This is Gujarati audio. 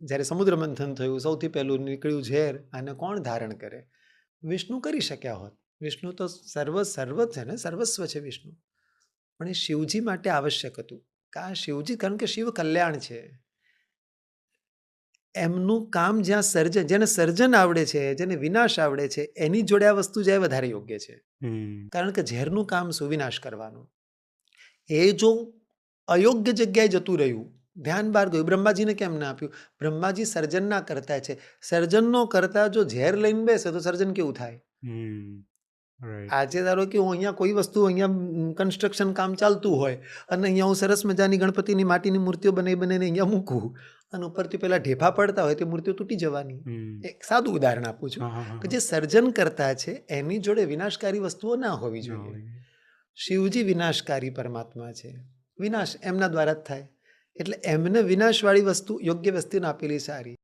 જ્યારે સમુદ્ર મંથન થયું, સૌથી પહેલું નીકળ્યું ઝેર, આને કોણ ધારણ કરે? વિષ્ણુ કરી શક્યા હોત. વિષ્ણુ તો સર્વ છે ને, સર્વસ્વ છે વિષ્ણુ. પણ એ શિવજી માટે આવશ્યક હતું. શિવજી, કારણ કે શિવ કલ્યાણ છે. એમનું કામ જ્યાં સર્જન, જેને સર્જન આવડે છે, જેને વિનાશ આવડે છે, એની જોડે આ વસ્તુ જાય વધારે યોગ્ય છે. કારણ કે ઝેરનું કામ સુવિનાશ કરવાનું. એ જો અયોગ્ય જગ્યાએ જતું રહ્યું, ધ્યાન બહાર ગયું. બ્રહ્માજીને કેમ ના આપ્યું? બ્રહ્માજી સર્જન ના કરતા છે. સર્જનનો કરતા જો ઝેર લઈને બેસે તો સર્જન કેવું થાય? આજે ધારો કે હું અહીંયા કોઈ વસ્તુ, અહીંયા કન્સ્ટ્રક્શન કામ ચાલતું હોય અને અહીંયા હું સરસ મજાની ગણપતિની માટીની મૂર્તિઓ બનાવીને અહીંયા મૂકું અને ઉપરથી પેલા ઢેફા પડતા હોય તો મૂર્તિઓ તૂટી જવાની. એક સાદું ઉદાહરણ આપું છું. તો જે સર્જન કરતા છે એની જોડે વિનાશકારી વસ્તુઓ ના હોવી જોઈએ. શિવજી વિનાશકારી પરમાત્મા છે. વિનાશ એમના દ્વારા જ થાય. એટલે એમને વિનાશવાળી વસ્તુ યોગ્ય વસ્તુને આપેલી સારી.